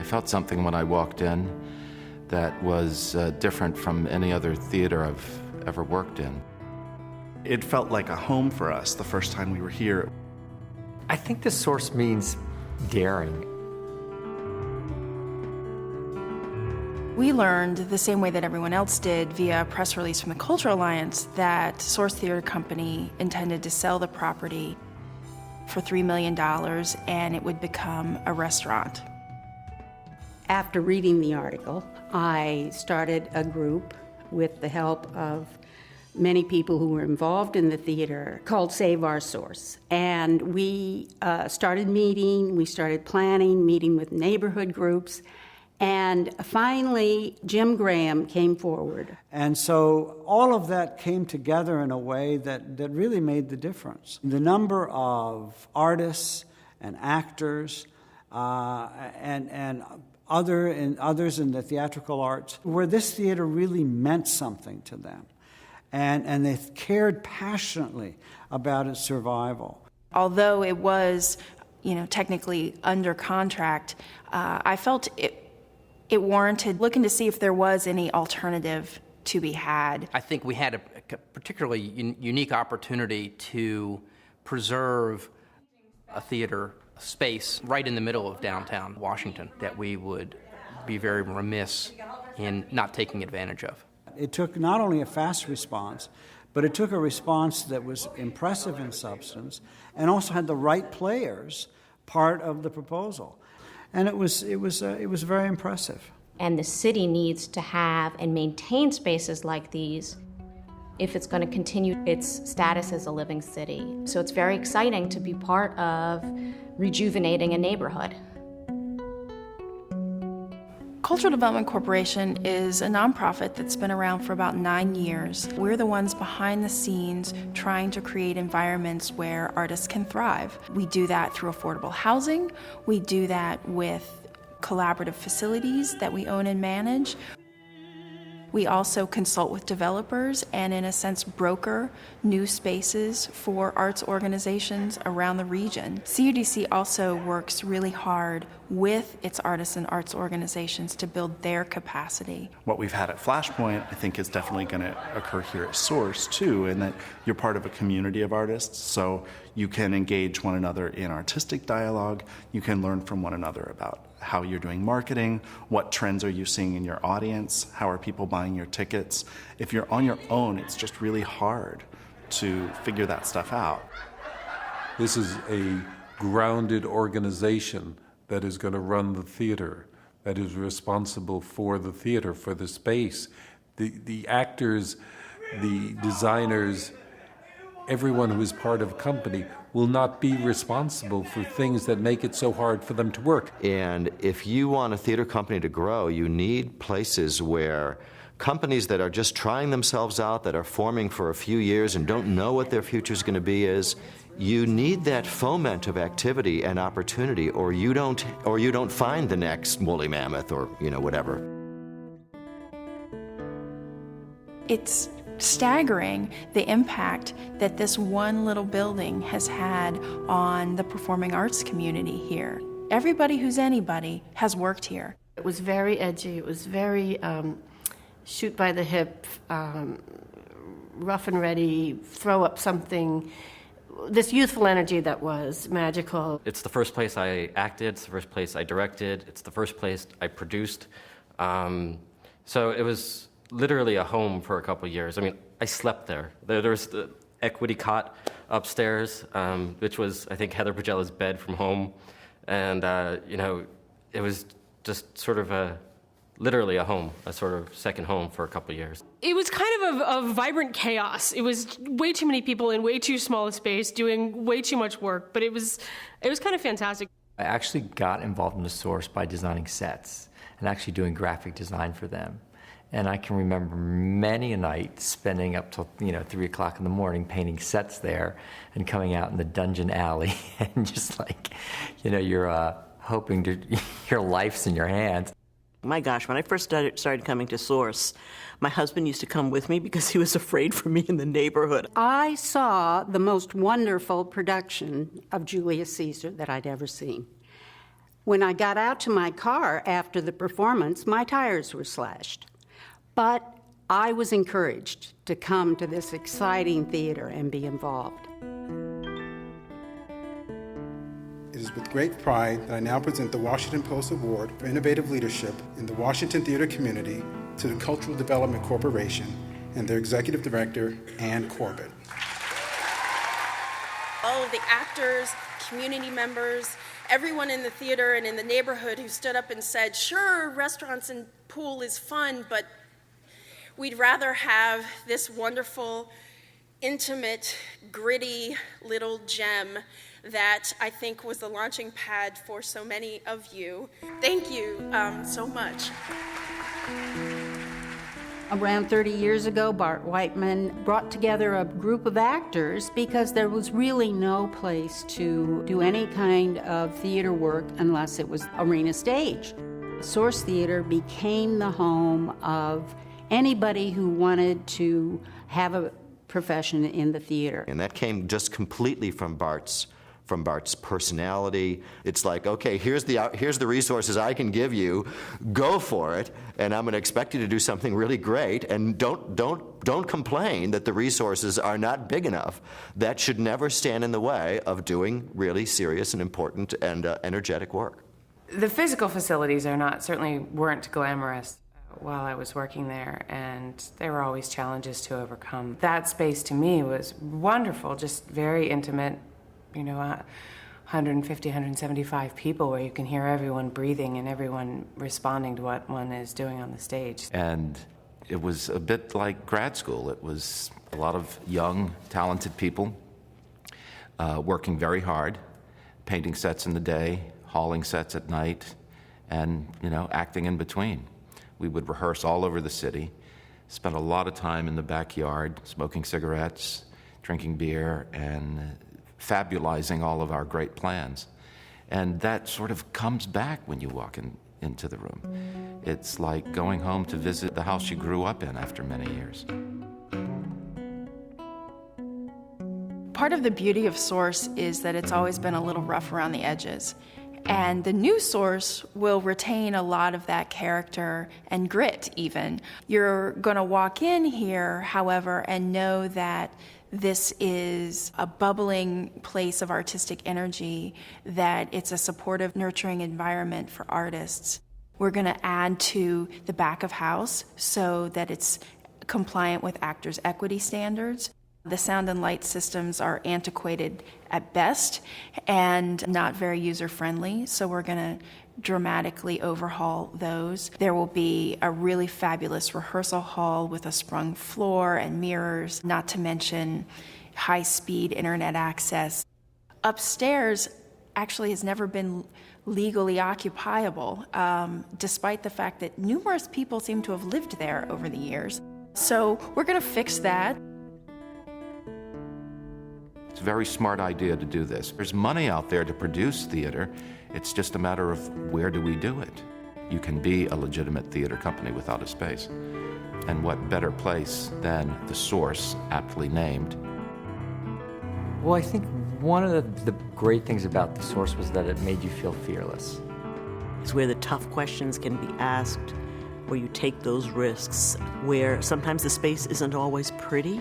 I felt something when I walked in that was different from any other theater I've ever worked in. It felt like a home for us the first time we were here. I think the Source means daring. We learned, the same way that everyone else did via a press release from the Cultural Alliance, that Source Theater Company intended to sell the property for $3 million and it would become a restaurant. After reading the article, I started a group with the help of many people who were involved in the theater called Save Our Source. And we started meeting, we started planning, meeting with neighborhood groups. And finally, Jim Graham came forward. And so all of that came together in a way that really made the difference. The number of artists and actors and others in the theatrical arts, where this theater really meant something to them. And they cared passionately about its survival. Although it was, technically under contract, I felt it warranted looking to see if there was any alternative to be had. I think we had a particularly unique opportunity to preserve a theater space right in the middle of downtown Washington that we would be very remiss in not taking advantage of. It took not only a fast response, but it took a response that was impressive in substance and also had the right players part of the proposal. And it was very impressive. And the city needs to have and maintain spaces like these if it's going to continue its status as a living city. So it's very exciting to be part of rejuvenating a neighborhood. Cultural Development Corporation is a nonprofit that's been around for about 9 years. We're the ones behind the scenes trying to create environments where artists can thrive. We do that through affordable housing. We do that with collaborative facilities that we own and manage. We also consult with developers and, in a sense, broker new spaces for arts organizations around the region. CUDC also works really hard with its artists and arts organizations to build their capacity. What we've had at Flashpoint, I think, is definitely going to occur here at Source, too, in that you're part of a community of artists, so you can engage one another in artistic dialogue. You can learn from one another about how you're doing marketing, what trends are you seeing in your audience, how are people buying your tickets. If you're on your own, it's just really hard to figure that stuff out. This is a grounded organization that is going to run the theater, that is responsible for the theater, for the space. The actors, the designers, everyone who is part of a company will not be responsible for things that make it so hard for them to work. And if you want a theater company to grow, you need places where companies that are just trying themselves out, that are forming for a few years and don't know what their future is going to be is, you need that foment of activity and opportunity, or you don't find the next woolly mammoth or whatever. It's staggering the impact that this one little building has had on the performing arts community here. Everybody who's anybody has worked here. It was very edgy. It was very shoot by the hip, rough and ready, throw up something. This youthful energy that was magical. It's the first place I acted, it's the first place I directed, it's the first place I produced. So it was literally a home for a couple of years. I mean, I slept there. There was the equity cot upstairs, which was, I think, Heather Pagella's bed from home. And, it was just sort of literally a home, a sort of second home for a couple of years. It was kind of a vibrant chaos. It was way too many people in way too small a space doing way too much work, but it was kind of fantastic. I actually got involved in the Source by designing sets and actually doing graphic design for them. And I can remember many a night spending up till 3 o'clock in the morning painting sets there and coming out in the dungeon alley and just you're hoping to your life's in your hands. My gosh, when I first started coming to Source, my husband used to come with me because he was afraid for me in the neighborhood. I saw the most wonderful production of Julius Caesar that I'd ever seen. When I got out to my car after the performance, my tires were slashed. But I was encouraged to come to this exciting theater and be involved. It is with great pride that I now present the Washington Post Award for Innovative Leadership in the Washington Theater Community to the Cultural Development Corporation and their Executive Director, Ann Corbett. All of the actors, community members, everyone in the theater and in the neighborhood who stood up and said, sure, restaurants and pool is fun, but we'd rather have this wonderful, intimate, gritty little gem that I think was the launching pad for so many of you. Thank you so much. Around 30 years ago, Bart Whiteman brought together a group of actors because there was really no place to do any kind of theater work unless it was arena stage. Source Theater became the home of anybody who wanted to have a profession in the theater. And that came just completely from Bart's personality. It's like, okay, here's the resources I can give you. Go for it, and I'm going to expect you to do something really great. And don't complain that the resources are not big enough. That should never stand in the way of doing really serious and important and energetic work. The physical facilities certainly weren't glamorous while I was working there, and there were always challenges to overcome. That space to me was wonderful, just very intimate. 150, 175 people where you can hear everyone breathing and everyone responding to what one is doing on the stage. And it was a bit like grad school. It was a lot of young, talented people working very hard, painting sets in the day, hauling sets at night, and acting in between. We would rehearse all over the city, spend a lot of time in the backyard, smoking cigarettes, drinking beer, and fabulizing all of our great plans. And that sort of comes back when you walk into the room. It's like going home to visit the house you grew up in after many years. Part of the beauty of Source is that it's always been a little rough around the edges. And the new Source will retain a lot of that character and grit even. You're going to walk in here, however, and know that this is a bubbling place of artistic energy, that it's a supportive, nurturing environment for artists. We're going to add to the back of house so that it's compliant with actors' equity standards. The sound and light systems are antiquated at best and not very user-friendly, so we're going to dramatically overhaul those. There will be a really fabulous rehearsal hall with a sprung floor and mirrors, not to mention high-speed internet access. Upstairs actually has never been legally occupiable, despite the fact that numerous people seem to have lived there over the years. So we're going to fix that. It's a very smart idea to do this. There's money out there to produce theater. It's just a matter of where do we do it? You can be a legitimate theater company without a space. And what better place than the Source, aptly named? Well, I think one of the great things about the Source was that it made you feel fearless. It's where the tough questions can be asked, where you take those risks, where sometimes the space isn't always pretty,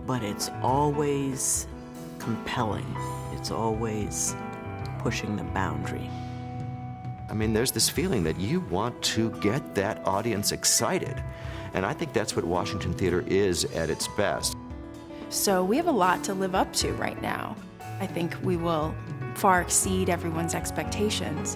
but it's always compelling. It's always pushing the boundary. I mean, there's this feeling that you want to get that audience excited. And I think that's what Washington Theater is at its best. So we have a lot to live up to right now. I think we will far exceed everyone's expectations.